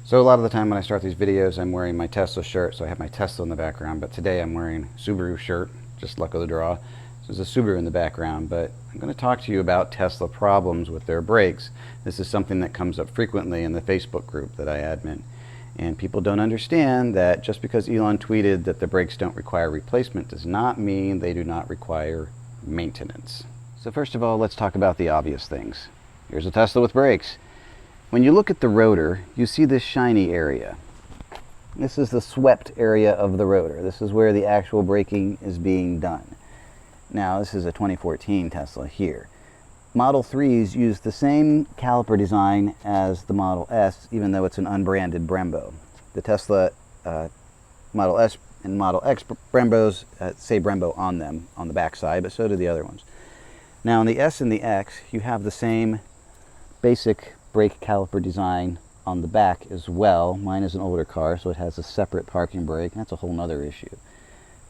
So a lot of the time when I start these videos, I'm wearing my Tesla shirt, so I have my Tesla in the background, but today I'm wearing a Subaru shirt, just luck of the draw. So there's a Subaru in the background, but I'm going to talk to you about Tesla problems with their brakes. This is something that comes up frequently in the Facebook group that I admin. And people don't understand that just because Elon tweeted that the brakes don't require replacement does not mean they do not require maintenance. So first of all, let's talk about the obvious things. Here's a Tesla with brakes. When you look at the rotor, you see this shiny area. This is the swept area of the rotor. This is where the actual braking is being done. Now, this is a 2014 Tesla here. Model 3s use the same caliper design as the Model S, even though it's an unbranded Brembo. The Tesla Model S and Model X Brembos say Brembo on them, on the back side, but so do the other ones. Now, in the S and the X, you have the same basic brake caliper design on the back as well. Mine is an older car, so it has a separate parking brake. That's a whole nother issue.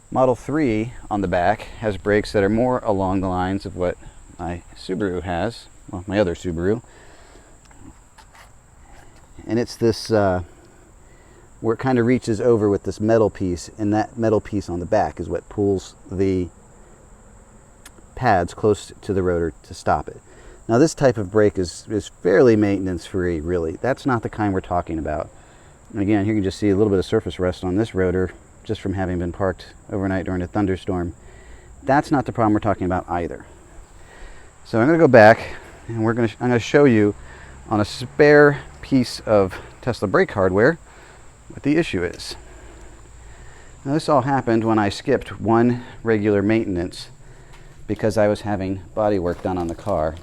Model 3 on the back has brakes that are more along the lines of what my Subaru has, well, my other Subaru. And it's this, where it kind of reaches over with this metal piece, and that metal piece on the back is what pulls the pads close to the rotor to stop it. Now this type of brake is fairly maintenance free, really. That's not the kind we're talking about. And again, here you can just see a little bit of surface rust on this rotor just from having been parked overnight during a thunderstorm. That's not the problem we're talking about either. So I'm going to go back and I'm going to show you on a spare piece of Tesla brake hardware what the issue is. Now this all happened when I skipped one regular maintenance because I was having body work done on the car.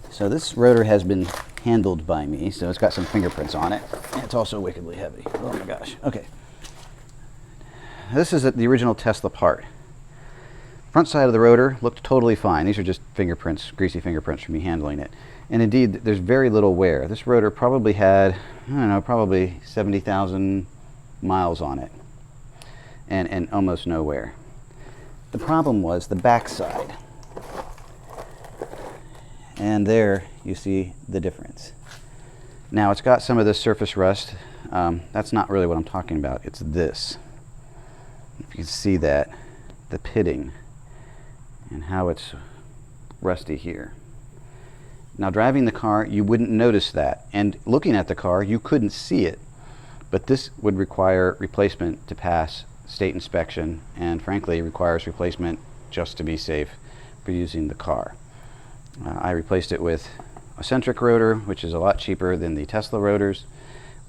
So this rotor has been handled by me, so it's got some fingerprints on it. And it's also wickedly heavy. Oh my gosh. Okay. This is the original Tesla part. Front side of the rotor looked totally fine. These are just fingerprints, greasy fingerprints from me handling it. And indeed, there's very little wear. This rotor probably had, I don't know, probably 70,000 miles on it. And almost no wear. The problem was the back side. And there you see the difference. Now it's got some of this surface rust. That's not really what I'm talking about. It's this. If you can see that, the pitting and how it's rusty here. Now driving the car, you wouldn't notice that. And looking at the car, you couldn't see it. But this would require replacement to pass state inspection, and frankly requires replacement just to be safe for using the car. I replaced it with a centric rotor, which is a lot cheaper than the Tesla rotors.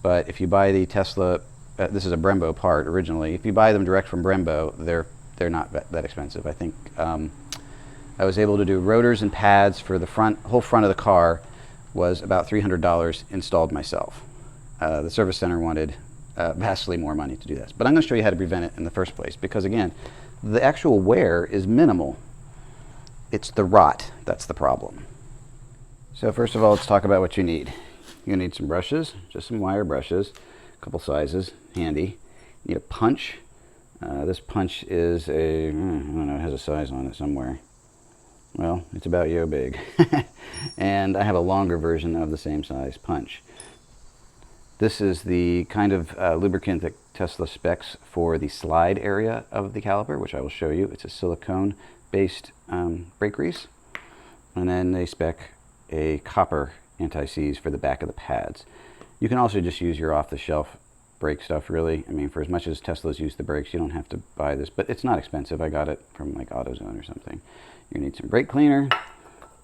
But if you buy the Tesla, this is a Brembo part originally. If you buy them direct from Brembo, they're not that expensive. I think I was able to do rotors and pads for the whole front of the car was about $300 installed myself. The service center wanted vastly more money to do this. But I'm going to show you how to prevent it in the first place, because again, the actual wear is minimal. It's the rot that's the problem. So first of all, let's talk about what you need. You're going to need some brushes, just some wire brushes, a couple sizes, handy. You need a punch. This punch is I don't know, it has a size on it somewhere. Well, it's about yo big. And I have a longer version of the same size punch. This is the kind of lubricant that Tesla specs for the slide area of the caliper, which I will show you. It's a silicone based brake grease, and then they spec a copper anti-seize for the back of the pads. You can also just use your off-the-shelf brake stuff, really. I mean, for as much as Teslas use the brakes, you don't have to buy this, but it's not expensive. I got it from like AutoZone or something. You need some brake cleaner.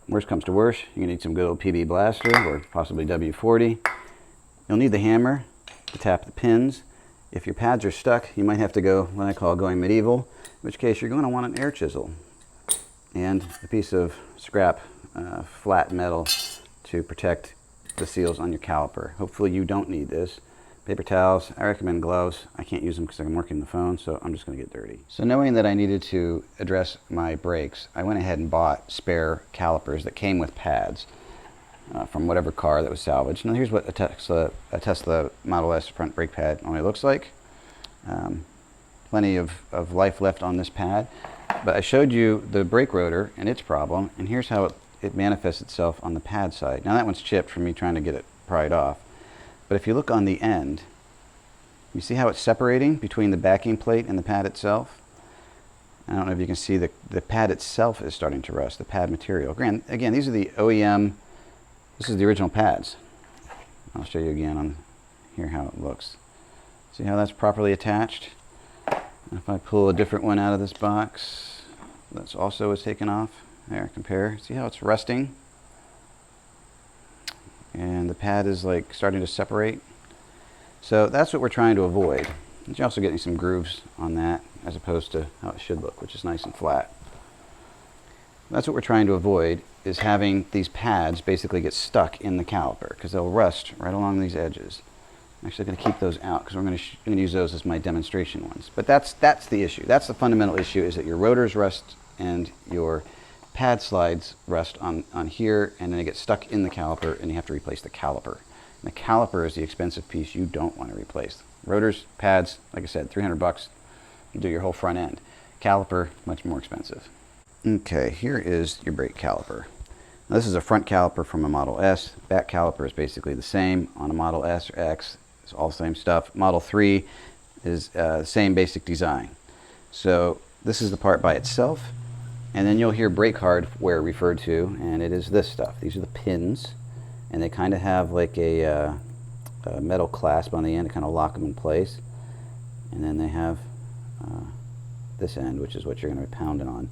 Worst comes to worst, you need some good old PB Blaster or possibly W40. You'll need the hammer to tap the pins. If your pads are stuck, you might have to go what I call going medieval, in which case you're going to want an air chisel and a piece of scrap flat metal to protect the seals on your caliper. Hopefully you don't need this. Paper towels, I recommend gloves. I can't use them because I'm working the phone, so I'm just going to get dirty. So knowing that I needed to address my brakes, I went ahead and bought spare calipers that came with pads from whatever car that was salvaged. Now here's what a Tesla Model S front brake pad only looks like. Plenty of life left on this pad. But I showed you the brake rotor and its problem, and here's how it manifests itself on the pad side. Now that one's chipped from me trying to get it pried off. But if you look on the end, you see how it's separating between the backing plate and the pad itself? I don't know if you can see the pad itself is starting to rust, the pad material. Again, these are the OEM, this is the original pads. I'll show you again on here how it looks. See how that's properly attached? If I pull a different one out of this box, that's also is taken off. There, compare. See how it's rusting? And the pad is like starting to separate. So that's what we're trying to avoid. And you're also getting some grooves on that as opposed to how it should look, which is nice and flat. That's what we're trying to avoid, is having these pads basically get stuck in the caliper, because they'll rust right along these edges. I'm actually going to keep those out because we're going to use those as my demonstration ones. But that's the issue. That's the fundamental issue, is that your rotors rust and your pad slides rust on here, and then they get stuck in the caliper, and you have to replace the caliper. And the caliper is the expensive piece you don't want to replace. Rotors, pads, like I said, $300, you do your whole front end. Caliper, much more expensive. Okay, here is your brake caliper. Now, this is a front caliper from a Model S. Back caliper is basically the same on a Model S or X. It's all the same stuff. Model 3 is the same basic design. So this is the part by itself, and then you'll hear brake hardware referred to, and it is this stuff. These are the pins, and they kind of have like a metal clasp on the end to kind of lock them in place. And then they have this end, which is what you're going to be pounding on.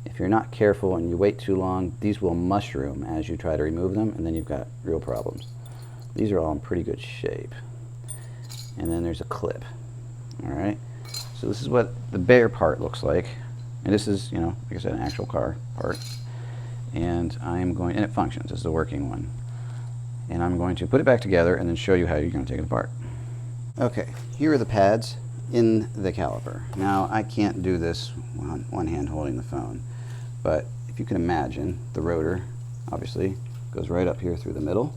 If you're not careful and you wait too long, these will mushroom as you try to remove them, and then you've got real problems. These are all in pretty good shape. And then there's a clip. Alright, so this is what the bare part looks like. And this is, you know, like I said, an actual car part. And and it functions. This is a working one. And I'm going to put it back together and then show you how you're going to take it apart. Okay, here are the pads in the caliper. Now, I can't do this on one hand holding the phone, but if you can imagine, the rotor obviously goes right up here through the middle,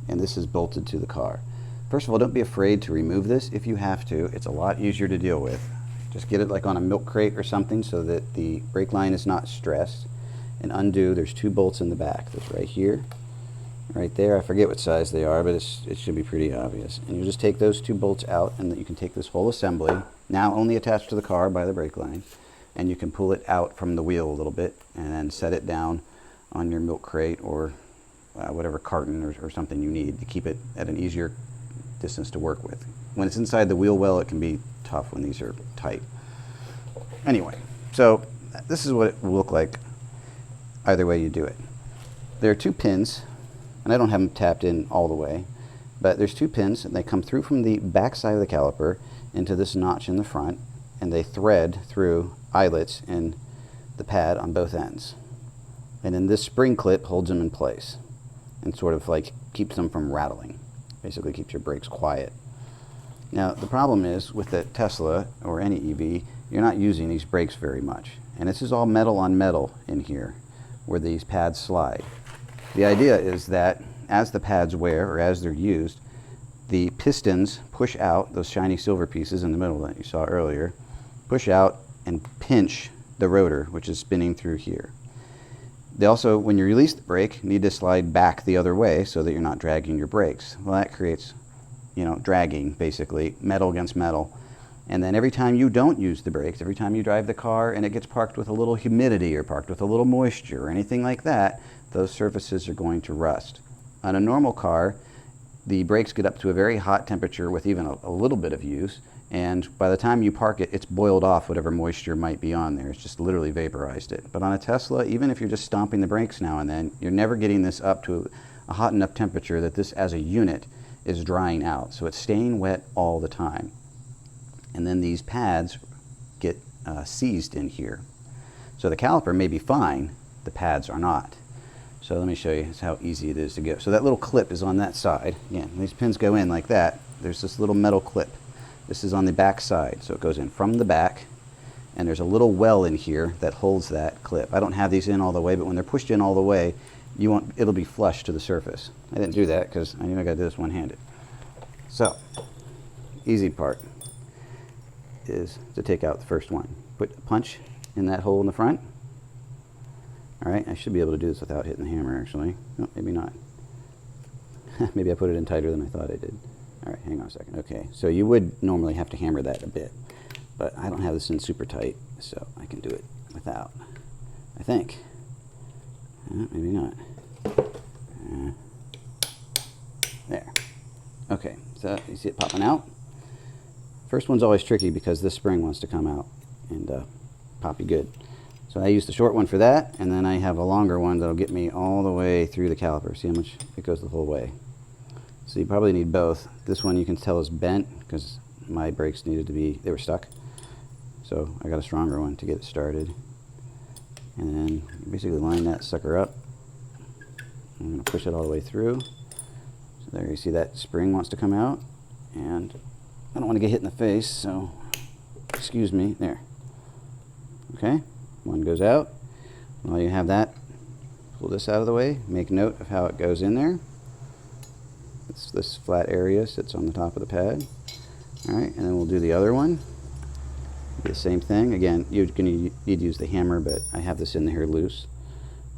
and this is bolted to the car. First of all, don't be afraid to remove this if you have to. It's a lot easier to deal with. Just get it like on a milk crate or something so that the brake line is not stressed, and undo. There's 2 bolts in the back. There's right here, right there. I forget what size they are, but it should be pretty obvious. And you just take those 2 bolts out, and then you can take this whole assembly, now only attached to the car by the brake line, and you can pull it out from the wheel a little bit and then set it down on your milk crate or whatever carton or something you need to keep it at an easier distance to work with. When it's inside the wheel well, it can be tough when these are tight. Anyway, so this is what it will look like either way you do it. There are 2 pins, and I don't have them tapped in all the way, but there's 2 pins, and they come through from the back side of the caliper into this notch in the front, and they thread through eyelets in the pad on both ends. And then this spring clip holds them in place and sort of like keeps them from rattling. Basically keeps your brakes quiet. Now, the problem is with the Tesla or any EV, you're not using these brakes very much. And this is all metal on metal in here where these pads slide. The idea is that as the pads wear or as they're used, the pistons push out, those shiny silver pieces in the middle that you saw earlier, push out and pinch the rotor, which is spinning through here. They also, when you release the brake, need to slide back the other way so that you're not dragging your brakes. Well, that creates, you know, dragging, basically, metal against metal. And then every time you don't use the brakes, every time you drive the car and it gets parked with a little humidity or parked with a little moisture or anything like that, those surfaces are going to rust. On a normal car, the brakes get up to a very hot temperature with even a little bit of use, and by the time you park it, it's boiled off whatever moisture might be on there. It's just literally vaporized it. But on a Tesla, even if you're just stomping the brakes now and then, you're never getting this up to a hot enough temperature that this as a unit is drying out. So it's staying wet all the time. And then these pads get seized in here. So the caliper may be fine, the pads are not. So let me show you how easy it is to go. So that little clip is on that side. Again, these pins go in like that. There's this little metal clip. This is on the back side, so it goes in from the back, and there's a little well in here that holds that clip. I don't have these in all the way, but when they're pushed in all the way, it'll be flush to the surface. I didn't do that because I knew I got to do this one-handed. So, easy part is to take out the first one. Put a punch in that hole in the front. All right, I should be able to do this without hitting the hammer, actually. No, maybe not. Maybe I put it in tighter than I thought I did. All right, hang on a second. Okay, so you would normally have to hammer that a bit, but I don't have this in super tight, so I can do it without, I think. Maybe not. There. Okay, so you see it popping out? First one's always tricky because this spring wants to come out and pop you good. So I use the short one for that, and then I have a longer one that'll get me all the way through the caliper. See how much it goes the whole way. So you probably need both. This one you can tell is bent because my brakes needed to be, they were stuck. So I got a stronger one to get it started. And then you basically line that sucker up. I'm going to push it all the way through. So there you see that spring wants to come out. And I don't want to get hit in the face, so excuse me. There. Okay, one goes out. While you have that, pull this out of the way. Make note of how it goes in there. This flat area sits on the top of the pad. All right, and then we'll do the other one. Do the same thing. Again, you're going to need to use the hammer, but I have this in here loose,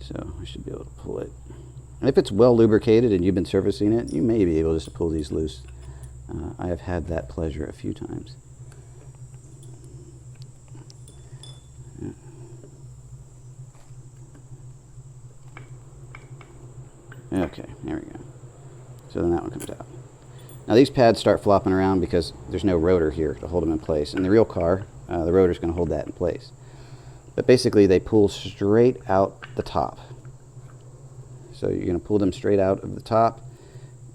so I should be able to pull it. And if it's well lubricated and you've been servicing it, you may be able just to pull these loose. I have had that pleasure a few times. Okay, there we go. So then that one comes out. Now these pads start flopping around because there's no rotor here to hold them in place. In the real car, the rotor's going to hold that in place. But basically they pull straight out the top. So you're going to pull them straight out of the top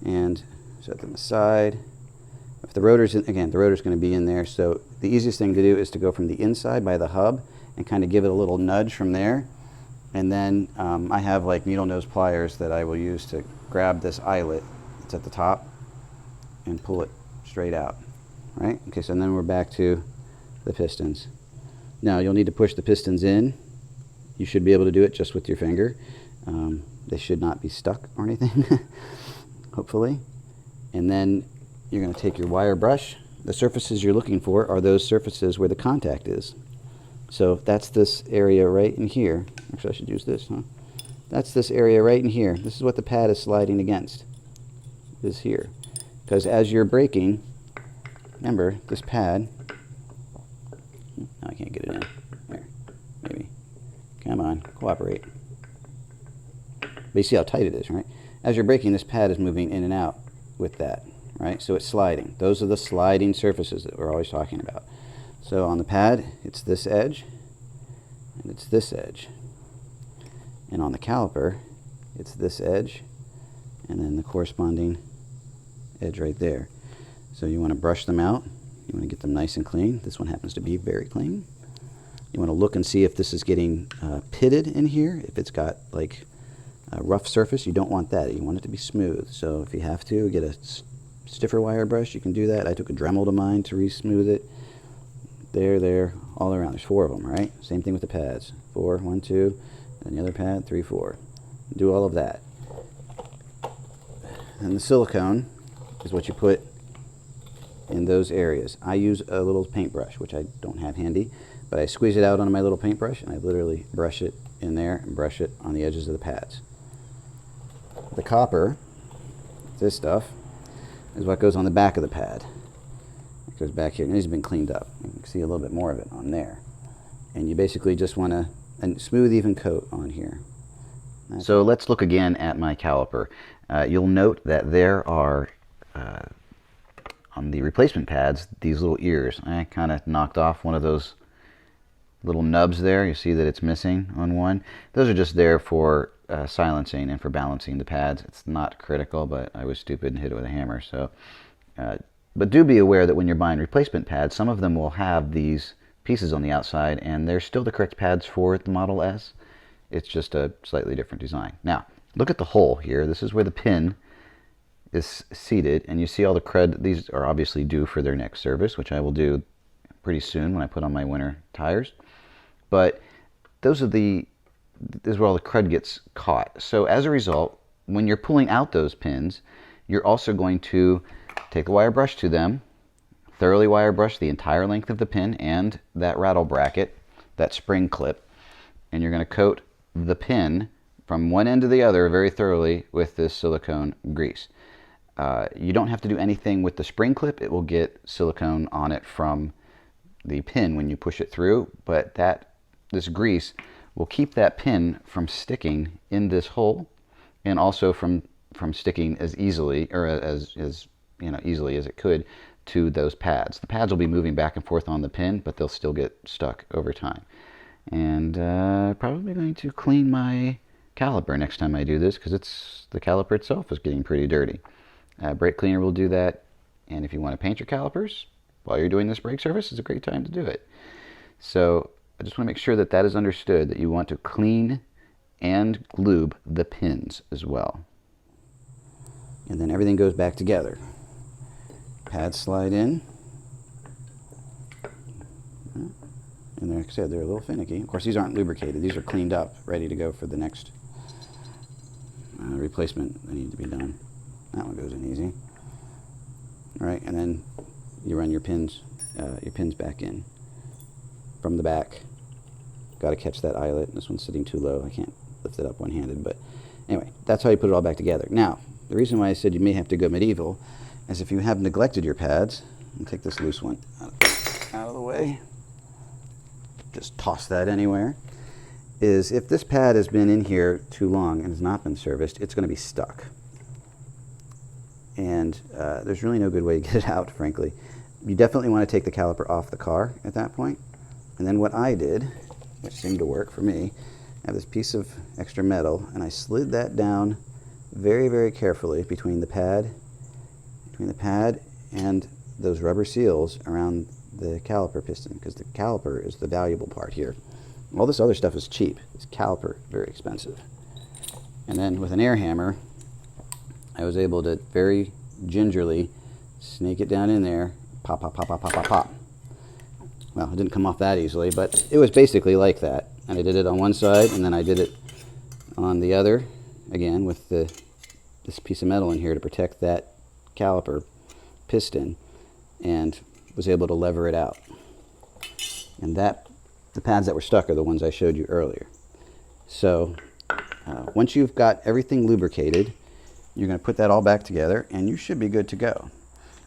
and set them aside. If the rotor's in, again, the rotor's going to be in there, so the easiest thing to do is to go from the inside by the hub and kind of give it a little nudge from there. And then I have like needle nose pliers that I will use to grab this eyelet that's at the top and pull it straight out. Right? Okay, so then we're back to the pistons. Now you'll need to push the pistons in. You should be able to do it just with your finger. They should not be stuck or anything, hopefully. And then you're going to take your wire brush. The surfaces you're looking for are those surfaces where the contact is. So that's this area right in here. Actually, I should use this, huh? That's this area right in here. This is what the pad is sliding against, is here. Because as you're braking, remember, this pad, no, I can't get it in. There, maybe. Come on, cooperate. But you see how tight it is, right? As you're braking, this pad is moving in and out with that, right? So it's sliding. Those are the sliding surfaces that we're always talking about. So on the pad, it's this edge, and it's this edge. And on the caliper, it's this edge, and then the corresponding edge right there. So you want to brush them out. You want to get them nice and clean. This one happens to be very clean. You want to look and see if this is getting pitted in here. If it's got like a rough surface, you don't want that. You want it to be smooth. So if you have to, get a stiffer wire brush, you can do that. I took a Dremel to mine to re-smooth it. There, all around. There's 4 of them, right? Same thing with the pads. 4, 1, 2, and the other pad, 3, 4. Do all of that. And the silicone is what you put in those areas. I use a little paintbrush, which I don't have handy, but I squeeze it out onto my little paintbrush, and I literally brush it in there and brush it on the edges of the pads. The copper, this stuff, is what goes on the back of the pad. It goes back here, and it's been cleaned up. You can see a little bit more of it on there. And you basically just want a smooth, even coat on here. So let's look again at my caliper. You'll note that there are, on the replacement pads, these little ears. I kind of knocked off one of those little nubs there. You see that it's missing on one. Those are just there for silencing and for balancing the pads. It's not critical, but I was stupid and hit it with a hammer. So, but do be aware that when you're buying replacement pads, some of them will have these pieces on the outside, and they're still the correct pads for the Model S. It's just a slightly different design. Now, look at the hole here. This is where the pin is seated, and you see all the crud. These are obviously due for their next service, which I will do pretty soon when I put on my winter tires. But those are this is where all the crud gets caught. So as a result, when you're pulling out those pins, you're also going to take the wire brush to them, thoroughly wire brush the entire length of the pin and that rattle bracket, that spring clip, and you're going to coat the pin from one end to the other very thoroughly with this silicone grease. You don't have to do anything with the spring clip. It will get silicone on it from the pin when you push it through, but this grease will keep that pin from sticking in this hole, and also from sticking as easily, or as easily as it could, to those pads. The pads will be moving back and forth on the pin, but they'll still get stuck over time. And probably going to clean my caliper next time I do this, because the caliper itself is getting pretty dirty. Brake cleaner will do that, and if you want to paint your calipers while you're doing this brake service, it's a great time to do it. So I just want to make sure that is understood, that you want to clean and lube the pins as well. And then everything goes back together. Pads slide in. And like I said, they're a little finicky. Of course, these aren't lubricated. These are cleaned up, ready to go for the next replacement that need to be done. That one goes in easy. All right, and then you run your pins back in from the back. Got to catch that eyelet. This one's sitting too low. I can't lift it up one-handed. But anyway, that's how you put it all back together. Now, the reason why I said you may have to go medieval is if you have neglected your pads. I'll take this loose one out of the way. Just toss that anywhere. Is if this pad has been in here too long and has not been serviced, it's going to be stuck. And there's really no good way to get it out, frankly. You definitely want to take the caliper off the car at that point. And then what I did, which seemed to work for me, I have this piece of extra metal, and I slid that down very, very carefully between the pad and those rubber seals around the caliper piston, because the caliper is the valuable part here. All this other stuff is cheap. This caliper, very expensive. And then with an air hammer, I was able to very gingerly snake it down in there, pop, pop, pop, pop, pop, pop, pop. Well, it didn't come off that easily, but it was basically like that. And I did it on one side, and then I did it on the other, again, with this piece of metal in here to protect that caliper piston, and was able to lever it out. And the pads that were stuck are the ones I showed you earlier. So once you've got everything lubricated, you're going to put that all back together, and you should be good to go.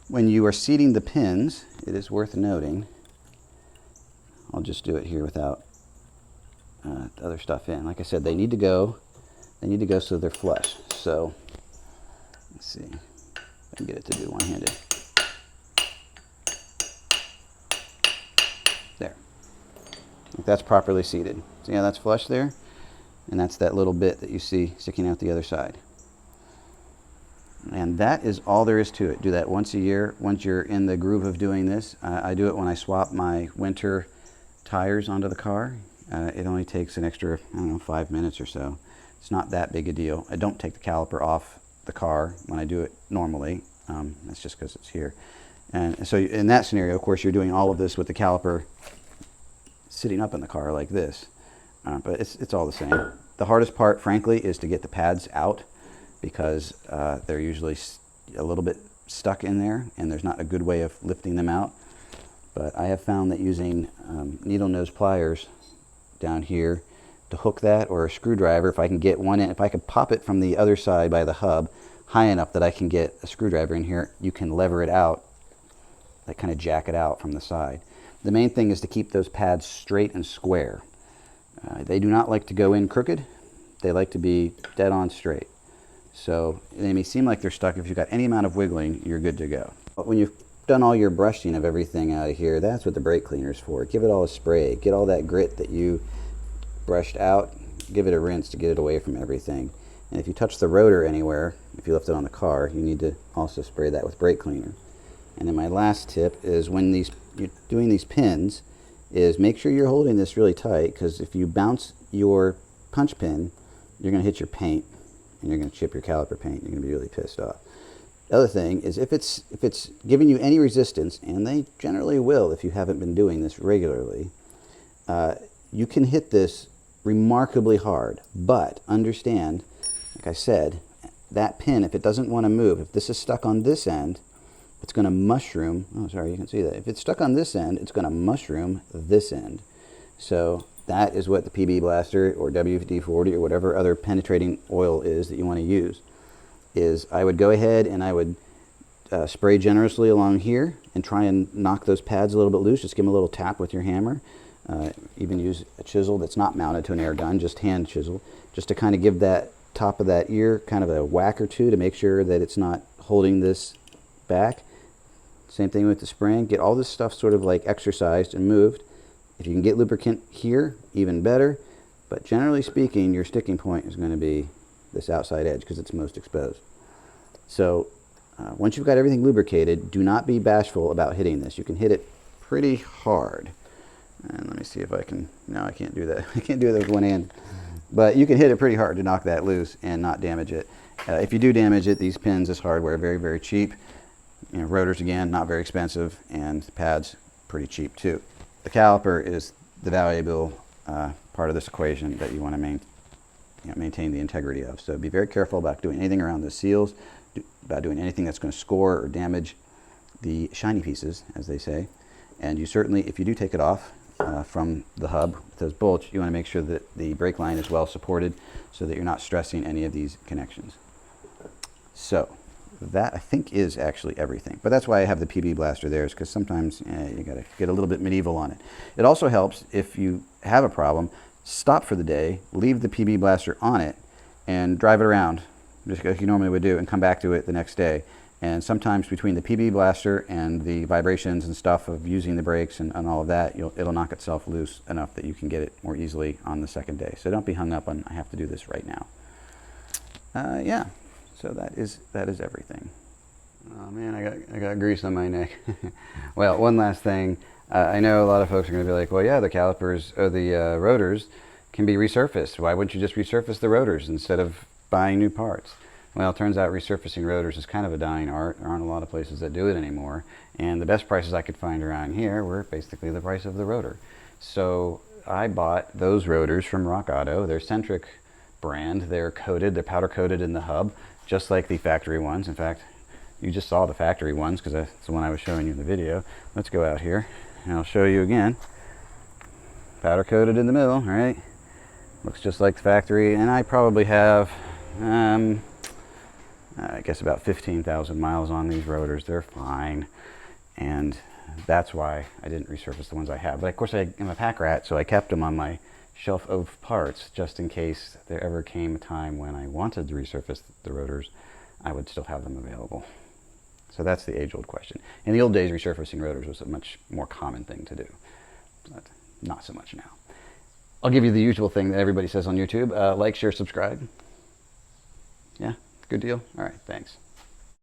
When you are seating the pins, it is worth noting, I'll just do it here without the other stuff in. Like I said, they need to go so they're flush. So let's see if I can get it to do one-handed. There. Like that's properly seated. So yeah, that's flush there, and that's that little bit that you see sticking out the other side. And that is all there is to it. Do that once a year. Once you're in the groove of doing this, I do it when I swap my winter tires onto the car. It only takes an extra, 5 minutes or so. It's not that big a deal. I don't take the caliper off the car when I do it normally. That's just because it's here. And so in that scenario, of course, you're doing all of this with the caliper sitting up in the car like this. But it's all the same. The hardest part, frankly, is to get the pads out, because they're usually a little bit stuck in there, and there's not a good way of lifting them out. But I have found that using needle nose pliers down here to hook that, or a screwdriver, if I can get one in, if I could pop it from the other side by the hub high enough that I can get a screwdriver in here, you can lever it out, like kind of jack it out from the side. The main thing is to keep those pads straight and square. They do not like to go in crooked. They like to be dead on straight. So they may seem like they're stuck. If you've got any amount of wiggling, you're good to go. But when you've done all your brushing of everything out of here, that's what the brake cleaner's for. Give it all a spray. Get all that grit that you brushed out, give it a rinse to get it away from everything. And if you touch the rotor anywhere, if you left it on the car, you need to also spray that with brake cleaner. And then my last tip is when you're doing these pins, is make sure you're holding this really tight, because if you bounce your punch pin, you're going to hit your paint, and you're going to chip your caliper paint. You're going to be really pissed off. The other thing is if it's giving you any resistance, and they generally will if you haven't been doing this regularly, you can hit this remarkably hard. But understand, like I said, that pin, if it doesn't want to move, if this is stuck on this end, it's going to mushroom. Oh, sorry, you can see that. If it's stuck on this end, it's going to mushroom this end. So that is what the PB Blaster or WD-40 or whatever other penetrating oil is that you want to use. is I would go ahead and I would spray generously along here and try and knock those pads a little bit loose. Just give them a little tap with your hammer. Even use a chisel that's not mounted to an air gun, just hand chisel, just to kind of give that top of that ear kind of a whack or two to make sure that it's not holding this back. Same thing with the spring. Get all this stuff sort of like exercised and moved. If you can get lubricant here, even better. But generally speaking, your sticking point is going to be this outside edge because it's most exposed. So once you've got everything lubricated, do not be bashful about hitting this. You can hit it pretty hard. And let me see if I can, no, I can't do that. I can't do that with one hand. But you can hit it pretty hard to knock that loose and not damage it. If you do damage it, these pins, this hardware, very, very cheap. You know, rotors, again, not very expensive, and pads, pretty cheap too. The caliper is the valuable part of this equation that you want to maintain the integrity of. So be very careful about doing anything around the seals, about doing anything that's going to score or damage the shiny pieces, as they say. And you certainly, if you do take it off from the hub with those bolts, you want to make sure that the brake line is well supported so that you're not stressing any of these connections. So that, I think, is actually everything. But that's why I have the PB blaster there, is because sometimes you got to get a little bit medieval on it. It also helps if you have a problem, stop for the day, leave the PB blaster on it, and drive it around, just like you normally would do, and come back to it the next day. And sometimes between the PB blaster and the vibrations and stuff of using the brakes and all of that, it'll knock itself loose enough that you can get it more easily on the second day. So don't be hung up on, I have to do this right now. Yeah, so that is everything. Oh man, I got grease on my neck. Well, one last thing. I know a lot of folks are going to be like, well, yeah, the calipers or the rotors can be resurfaced. Why wouldn't you just resurface the rotors instead of buying new parts? Well, it turns out resurfacing rotors is kind of a dying art. There aren't a lot of places that do it anymore. And the best prices I could find around here were basically the price of the rotor. So I bought those rotors from Rock Auto. They're Centric brand. They're coated, they're powder coated in the hub, just like the factory ones. In fact, you just saw the factory ones because that's the one I was showing you in the video. Let's go out here and I'll show you again. Powder coated in the middle, all right? Looks just like the factory. And I probably have, I guess about 15,000 miles on these rotors. They're fine, and that's why I didn't resurface the ones I have. But of course, I'm a pack rat, so I kept them on my shelf of parts just in case there ever came a time when I wanted to resurface the rotors, I would still have them available. So that's the age-old question. In the old days, resurfacing rotors was a much more common thing to do, but not so much now. I'll give you the usual thing that everybody says on YouTube. Like, share, subscribe. Yeah? Good deal? All right, thanks.